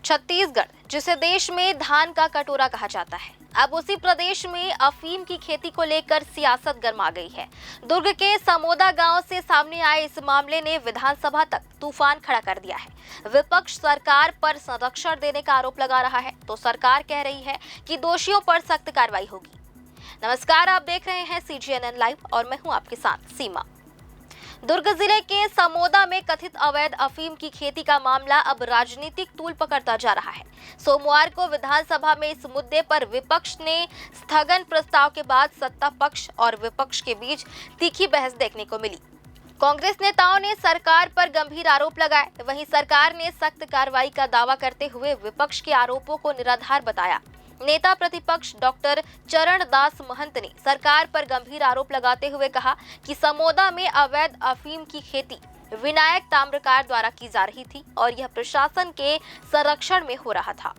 छत्तीसगढ़, जिसे देश में धान का कटोरा कहा जाता है, अब उसी प्रदेश में अफीम की खेती को लेकर सियासत गर्मा गई है। दुर्ग के समोदा गांव से सामने आए इस मामले ने विधानसभा तक तूफान खड़ा कर दिया है। विपक्ष सरकार पर संरक्षण देने का आरोप लगा रहा है, तो सरकार कह रही है कि दोषियों पर सख्त कार्रवाई होगी। नमस्कार, आप देख रहे हैं CGNN लाइव और मैं हूं आपके साथ सीमा। दुर्ग जिले के समोदा में कथित अवैध अफीम की खेती का मामला अब राजनीतिक तूल पकड़ता जा रहा है। सोमवार को विधानसभा में इस मुद्दे पर विपक्ष ने स्थगन प्रस्ताव के बाद सत्ता पक्ष और विपक्ष के बीच तीखी बहस देखने को मिली। कांग्रेस नेताओं ने सरकार पर गंभीर आरोप लगाए, वहीं सरकार ने सख्त कार्रवाई का दावा करते हुए विपक्ष के आरोपों को निराधार बताया। नेता प्रतिपक्ष डॉक्टर चरणदास महंत ने सरकार पर गंभीर आरोप लगाते हुए कहा कि समोदा में अवैध अफीम की खेती विनायक ताम्रकार द्वारा की जा रही थी और यह प्रशासन के संरक्षण में हो रहा था।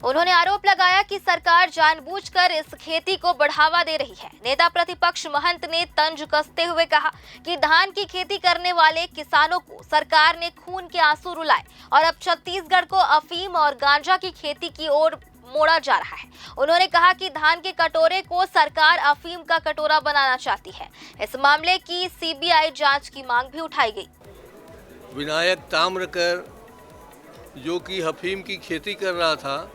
उन्होंने आरोप लगाया कि सरकार जानबूझकर इस खेती को बढ़ावा दे रही है। नेता प्रतिपक्ष महंत ने तंज कसते हुए कहा कि धान की खेती करने वाले किसानों को सरकार ने खून के आंसू रुलाए और अब छत्तीसगढ़ को अफीम और गांजा की खेती की ओर मोड़ा जा रहा है। उन्होंने कहा कि धान के कटोरे को सरकार अफीम का कटोरा बनाना चाहती है। इस मामले की CBI जांच की मांग भी उठाई गई। विनायक ताम्रकर जो कि अफीम की खेती कर रहा था,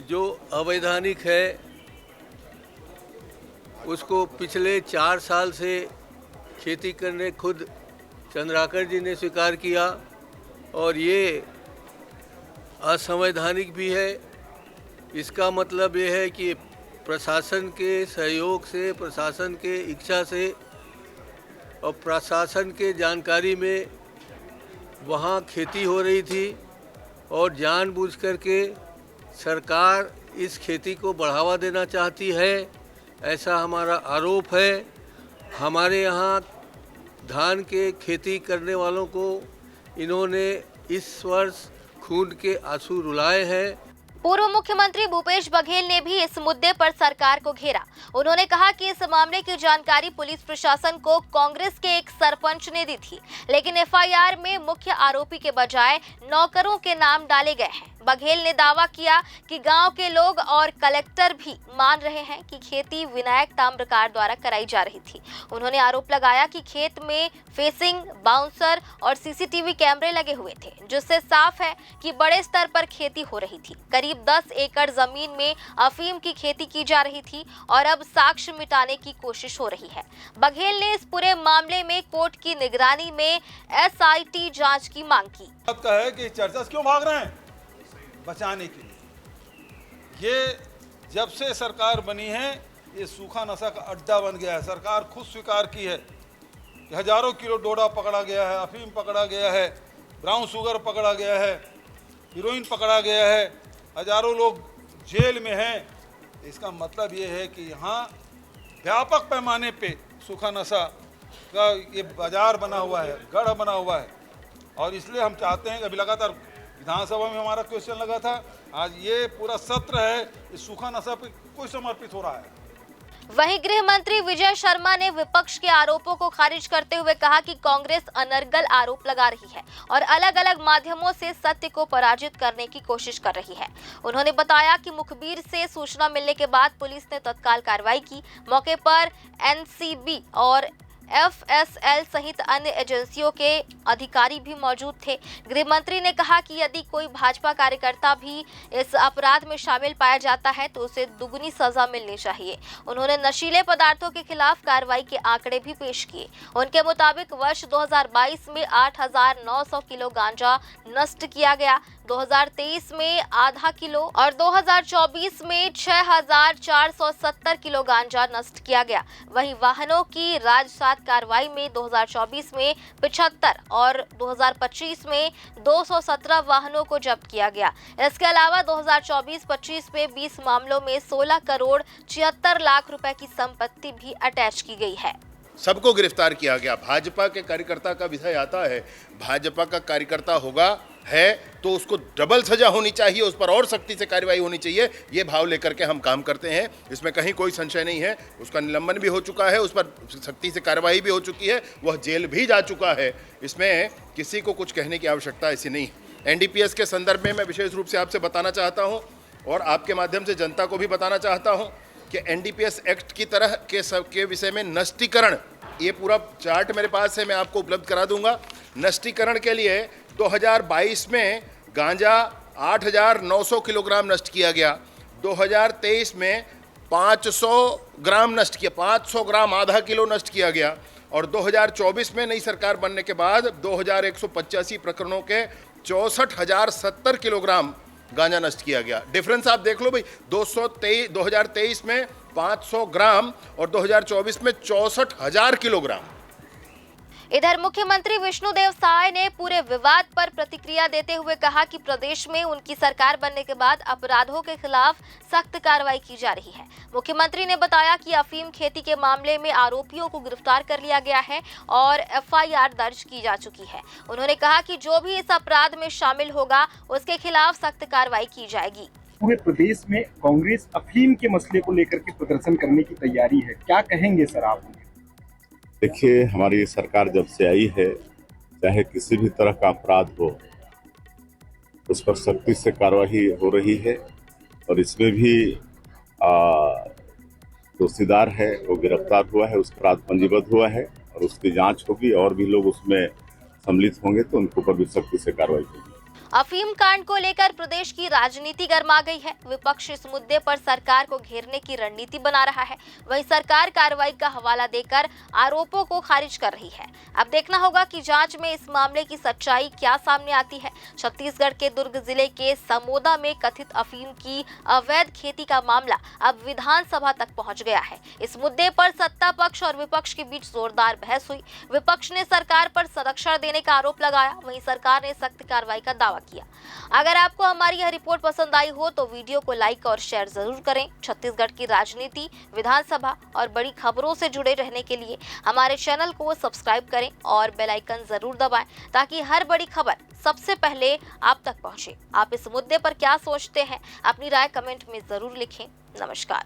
जो अवैधानिक है, उसको पिछले 4 साल से खेती करने खुद चंद्राकर जी ने स्वीकार किया और ये असंवैधानिक भी है। इसका मतलब ये है कि प्रशासन के सहयोग से, प्रशासन के इच्छा से और प्रशासन के जानकारी में वहाँ खेती हो रही थी और जानबूझकर के सरकार इस खेती को बढ़ावा देना चाहती है, ऐसा हमारा आरोप है। हमारे यहाँ धान के खेती करने वालों को इन्होंने इस वर्ष खून के आंसू रुलाए हैं। पूर्व मुख्यमंत्री भूपेश बघेल ने भी इस मुद्दे पर सरकार को घेरा। उन्होंने कहा कि इस मामले की जानकारी पुलिस प्रशासन को कांग्रेस के एक सरपंच ने दी थी, लेकिन FIR में मुख्य आरोपी के बजाय नौकरों के नाम डाले गए हैं। बघेल ने दावा किया कि गांव के लोग और कलेक्टर भी मान रहे हैं कि खेती विनायक ताम्रकार द्वारा कराई जा रही थी। उन्होंने आरोप लगाया कि खेत में फेंसिंग, बाउंसर और CCTV कैमरे लगे हुए थे, जिससे साफ है कि बड़े स्तर पर खेती हो रही थी। करीब 10 एकड़ जमीन में अफीम की खेती की जा रही थी और अब साक्ष्य मिटाने की कोशिश हो रही है। बघेल ने इस पूरे मामले में कोर्ट की निगरानी में SIT जांच की मांग की। बात का है कि चर्चा क्यों भाग रहे हैं? बचाने के लिए। ये जब से सरकार बनी है, ये सूखा नशा का अड्डा बन गया है। सरकार खुद स्वीकार की है कि हजारों किलो डोडा पकड़ा गया है, अफीम पकड़ा गया है, ब्राउन शुगर पकड़ा गया है, हीरोइन पकड़ा गया है, हजारों लोग जेल में हैं। इसका मतलब ये है कि यहाँ व्यापक पैमाने पे सूखा नशा का ये बाजार बना हुआ है, गढ़ बना हुआ है। और इसलिए हम चाहते हैं कि अभी लगातार विधानसभा में हमारा क्वेश्चन लगा था, आज ये पूरा सत्र है इस सूखा नशा पे कोई समर्पित हो रहा है। वहीं गृह मंत्री विजय शर्मा ने विपक्ष के आरोपों को खारिज करते हुए कहा कि कांग्रेस अनर्गल आरोप लगा रही है और अलग अलग माध्यमों से सत्य को पराजित करने की कोशिश कर रही है। उन्होंने बताया कि मुखबिर से सूचना मिलने के बाद पुलिस ने तत्काल कार्रवाई की। मौके पर NCB और FSL सहित अन्य एजेंसियों के अधिकारी भी मौजूद थे। गृह मंत्री ने कहा कि यदि कोई भाजपा कार्यकर्ता भी इस अपराध में शामिल पाया जाता है तो उसे दुगनी सजा मिलनी चाहिए। उन्होंने नशीले पदार्थों के खिलाफ कार्रवाई के आंकड़े भी पेश किए। उनके मुताबिक वर्ष 2022 में 8,900 किलो गांजा नष्ट किया गया, 2023 में आधा किलो और 2024 में 6,470 किलो गांजा नष्ट किया गया। वहीं वाहनों की राजसात कार्रवाई में 2024 में 75 और 2025 में 217 वाहनों को जब्त किया गया। इसके अलावा 2024-25 में 20 मामलों में 16 करोड़ 76 लाख रुपए की संपत्ति भी अटैच की गई है। सबको गिरफ्तार किया गया। भाजपा के कार्यकर्ता का विषय आता है, भाजपा का कार्यकर्ता होगा है तो उसको डबल सजा होनी चाहिए, उस पर और सख्ती से कार्रवाई होनी चाहिए। ये भाव लेकर के हम काम करते हैं, इसमें कहीं कोई संशय नहीं है। उसका निलंबन भी हो चुका है, उस पर सख्ती से कार्रवाई भी हो चुकी है, वह जेल भी जा चुका है। इसमें किसी को कुछ कहने की आवश्यकता ऐसी नहीं है। एनडीपीएस के संदर्भ में मैं विशेष रूप से आपसे बताना चाहता हूं और आपके माध्यम से जनता को भी बताना चाहता हूं कि एनडीपीएस एक्ट की तरह के विषय में नष्टीकरण, ये पूरा चार्ट मेरे पास है, मैं आपको उपलब्ध करा दूंगा। नष्टीकरण के लिए 2022 में गांजा 8,900 किलोग्राम नष्ट किया गया, 2023 में 500 ग्राम नष्ट किया, 500 ग्राम आधा किलो नष्ट किया गया और 2024 में नई सरकार बनने के बाद 2,185 प्रकरणों के 64,070 किलोग्राम गांजा नष्ट किया गया। डिफरेंस आप देख लो भाई, 2023 में 500 ग्राम और 2024 में 64,000 किलोग्राम। इधर मुख्यमंत्री विष्णुदेव साय ने पूरे विवाद पर प्रतिक्रिया देते हुए कहा कि प्रदेश में उनकी सरकार बनने के बाद अपराधों के खिलाफ सख्त कार्रवाई की जा रही है। मुख्यमंत्री ने बताया कि अफीम खेती के मामले में आरोपियों को गिरफ्तार कर लिया गया है और एफआईआर दर्ज की जा चुकी है। उन्होंने कहा कि जो भी इस अपराध में शामिल होगा उसके खिलाफ सख्त कार्रवाई की जाएगी। पूरे प्रदेश में कांग्रेस अफीम के मसले को लेकर के प्रदर्शन करने की तैयारी है, क्या कहेंगे सर आप? देखिए, हमारी सरकार जब से आई है, चाहे किसी भी तरह का अपराध हो उस पर सख्ती से कार्रवाई हो रही है और इसमें भी दोषीदार है वो गिरफ्तार हुआ है, उस अपराध पंजीबद्ध हुआ है और उसकी जांच होगी और भी लोग उसमें सम्मिलित होंगे तो उनके ऊपर भी सख्ती से कार्रवाई होगी। अफीम कांड को लेकर प्रदेश की राजनीति गर्मा गई है। विपक्ष इस मुद्दे पर सरकार को घेरने की रणनीति बना रहा है, वहीं सरकार कार्रवाई का हवाला देकर आरोपों को खारिज कर रही है। अब देखना होगा कि जांच में इस मामले की सच्चाई क्या सामने आती है। छत्तीसगढ़ के दुर्ग जिले के समोदा में कथित अफीम की अवैध खेती का मामला अब विधानसभा तक पहुंच गया है। इस मुद्दे पर सत्ता पक्ष और विपक्ष के बीच जोरदार बहस हुई। विपक्ष ने सरकार पर संरक्षण देने का आरोप लगाया, वहीं सरकार ने सख्त कार्रवाई का दावा किया। अगर आपको हमारी यह रिपोर्ट पसंद आई हो तो वीडियो को लाइक और शेयर जरूर करें। छत्तीसगढ़ की राजनीति, विधानसभा और बड़ी खबरों से जुड़े रहने के लिए हमारे चैनल को सब्सक्राइब करें और बेल आइकन जरूर दबाएं ताकि हर बड़ी खबर सबसे पहले आप तक पहुंचे। आप इस मुद्दे पर क्या सोचते हैं? अपनी राय कमेंट में जरूर लिखें। नमस्कार।